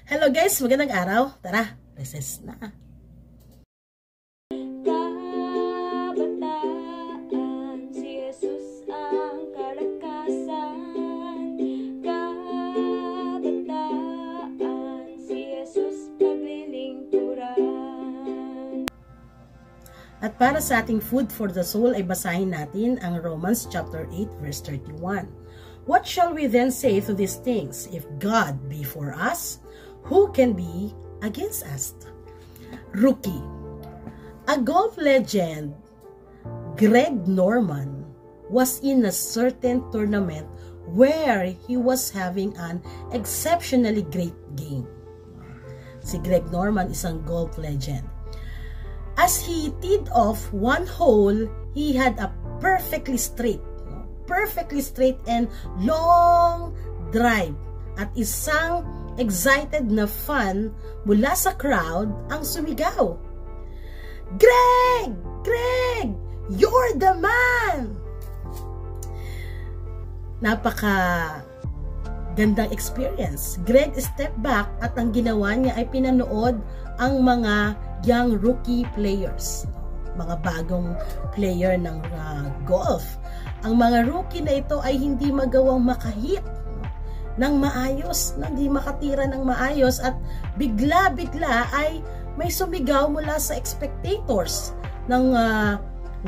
Hello guys, magandang araw. Tara, recess na. Kabataan, si Jesus ang kalakasan. Kabataan, si Jesus paglilingkuran. At para sa ating food for the soul ay basahin natin ang Romans chapter 8 verse 31. What shall we then say to these things? If God be for us, who can be against us? Rookie. A golf legend, Greg Norman, was in a certain tournament where he was having an exceptionally great game. Si Greg Norman, isang golf legend. As he teed off one hole, he had a perfectly straight and long drive at isang excited na fan mula sa crowd ang sumigaw. Greg! Greg! You're the man! Napaka gandang experience. Greg stepped back at ang ginawa niya ay pinanood ang mga young rookie players, mga bagong player ng golf. Ang mga rookie na ito ay hindi magawang makahit ng maayos, hindi makatira ng maayos, at bigla-bigla ay may sumigaw mula sa spectators ng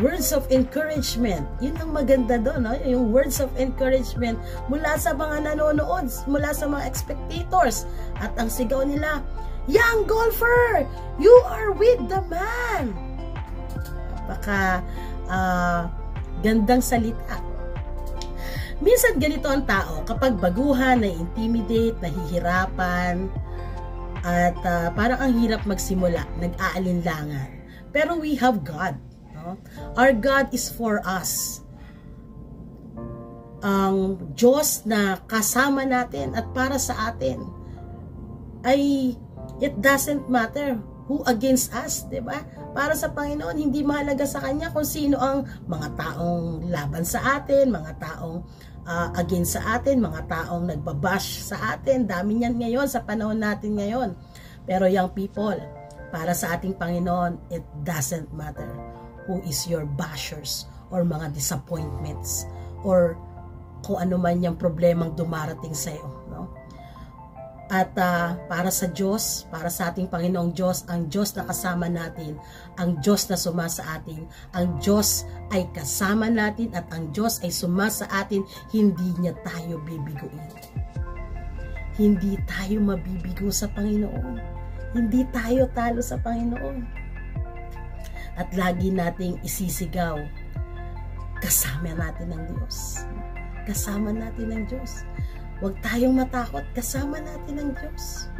words of encouragement. Yun ang maganda doon, no? Yung words of encouragement mula sa mga nanonood, mula sa mga spectators. At ang sigaw nila, "Young golfer, you are with the man!" Baka gandang salita. Minsan ganito ang tao, kapag baguhan, na-intimidate, nahihirapan, at parang ang hirap magsimula, nag-aalinlangan. Pero we have God. No? Our God is for us. Ang Diyos na kasama natin at para sa atin ay it doesn't matter who against us, diba? Para sa Panginoon, hindi mahalaga sa Kanya kung sino ang mga taong laban sa atin, mga taong against sa atin, mga taong nagbabash sa atin. Dami niyan ngayon sa panahon natin ngayon. Pero young people, para sa ating Panginoon, it doesn't matter who is your bashers or mga disappointments or kung ano man yung problemang dumarating sa iyo, no? At para sa Diyos, para sa ating Panginoong Diyos, ang Diyos na kasama natin, ang Diyos na sumasa atin, ang Diyos ay kasama natin at ang Diyos ay sumasa atin, hindi niya tayo bibiguin. Hindi tayo mabibigo sa Panginoon. Hindi tayo talo sa Panginoon. At lagi nating isisigaw, kasama natin ang Diyos. Kasama natin ang Diyos. Huwag tayong matakot, kasama natin ang Diyos.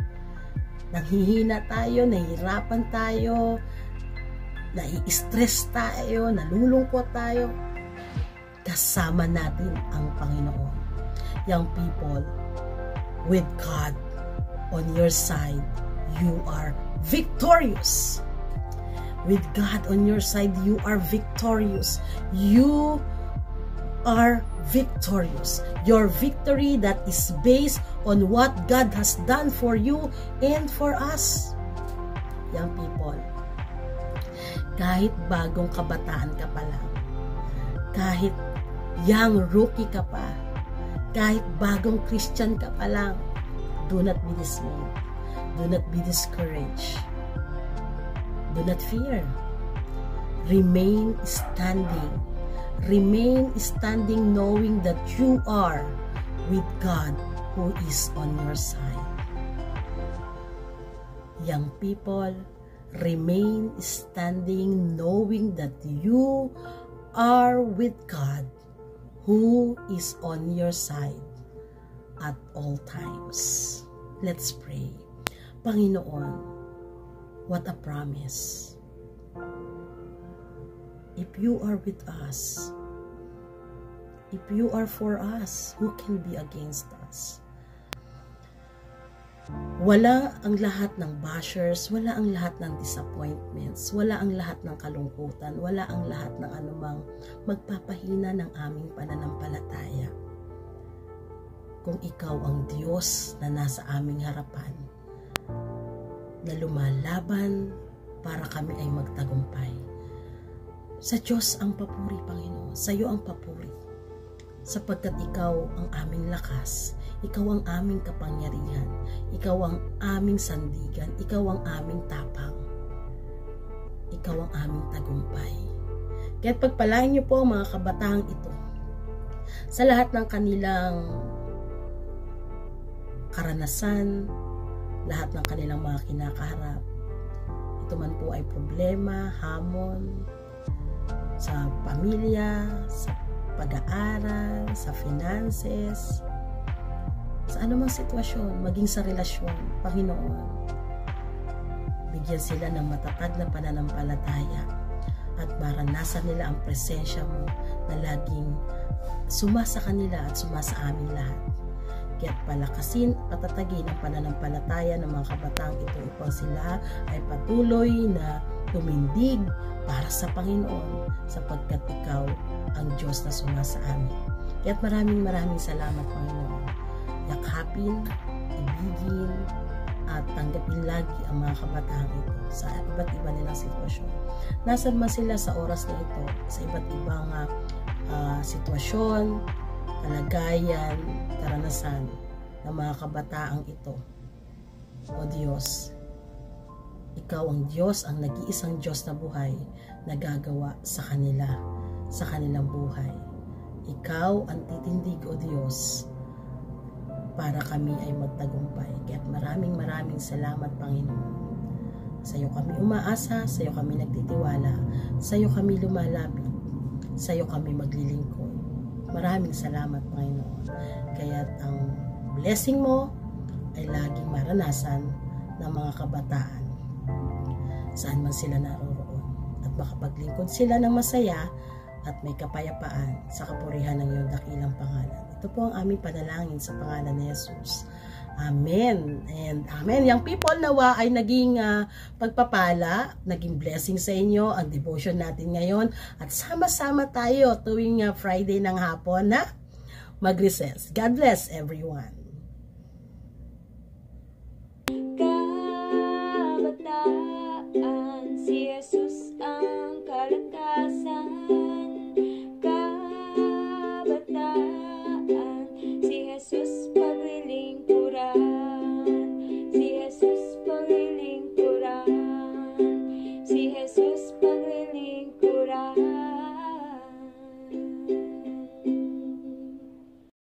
Nanghihina tayo, nahihirapan tayo, nai-stress tayo, nalulungkot tayo. Kasama natin ang Panginoon. Young people, with God on your side, you are victorious. With God on your side, you are victorious. You are victorious. Your victory that is based on what God has done for you and for us. Young people, kahit bagong kabataan ka pa lang, kahit young rookie ka pa, kahit bagong Christian ka pa lang, do not be dismayed. Do not be discouraged. Do not fear. Remain standing. Remain standing knowing that you are with God who is on your side. Young people, remain standing knowing that you are with God who is on your side at all times. Let's pray. Panginoon, what a promise. If you are with us, if you are for us, who can be against us? Wala ang lahat ng bashers, wala ang lahat ng disappointments, wala ang lahat ng kalungkutan, wala ang lahat ng anumang magpapahina ng aming pananampalataya. Kung ikaw ang Diyos na nasa aming harapan na lumalaban para kami ay magtagumpay. Sa Diyos ang papuri, Panginoon. Sa iyo ang papuri. Sapagkat ikaw ang aming lakas, ikaw ang aming kapangyarihan, ikaw ang aming sandigan, ikaw ang aming tapang, ikaw ang aming tagumpay. Kaya't pagpalain niyo po ang mga kabataang ito sa lahat ng kanilang karanasan, lahat ng kanilang mga kinakaharap. Ito man po ay problema, hamon, sa pamilya, sa pag-aaral, sa finances, sa anumang sitwasyon, maging sa relasyon, Panginoon. Bigyan sila ng matatag na pananampalataya at maranasan nila ang presensya mo na laging sumasa kanila at sumasa amin lahat. Kaya't palakasin, patatagin ang pananampalataya ng mga kabataang ito upang sila ay patuloy na tumindig para sa Panginoon sapagkat ikaw ang Diyos na sumasa amin. Kaya't maraming salamat, Panginoon. Yakapin, ibigin, at tanggapin lagi ang mga kabataan ito sa iba't iba nilang sitwasyon. Nasaan man sila sa oras na ito, sa iba't ibang sitwasyon, kalagayan, karanasan ng mga kabataang ito. O Diyos, ikaw ang Diyos, ang nag-iisang Diyos na buhay na gagawa sa kanila, sa kanilang buhay. Ikaw ang titindig, O Diyos, para kami ay magtagumpay. Kaya maraming salamat, Panginoon. Sa iyo kami umaasa, sa iyo kami nagtitiwala, sa iyo kami lumalapit, sa iyo kami maglilingkod. Maraming salamat, Panginoon. Kaya ang blessing mo ay laging maranasan ng mga kabataan saan man sila naroroon at makapaglingkod sila ng masaya at may kapayapaan sa kapurihan ng iyong dakilang pangalan. Ito po ang aming panalangin sa pangalan ni Jesus. Amen. And amen. Young people, nawa ay naging pagpapala, naging blessing sa inyo ang devotion natin ngayon. At sama-sama tayo tuwing Friday ng hapon na mag-recess. God bless everyone. Kabataan, si Jesus ang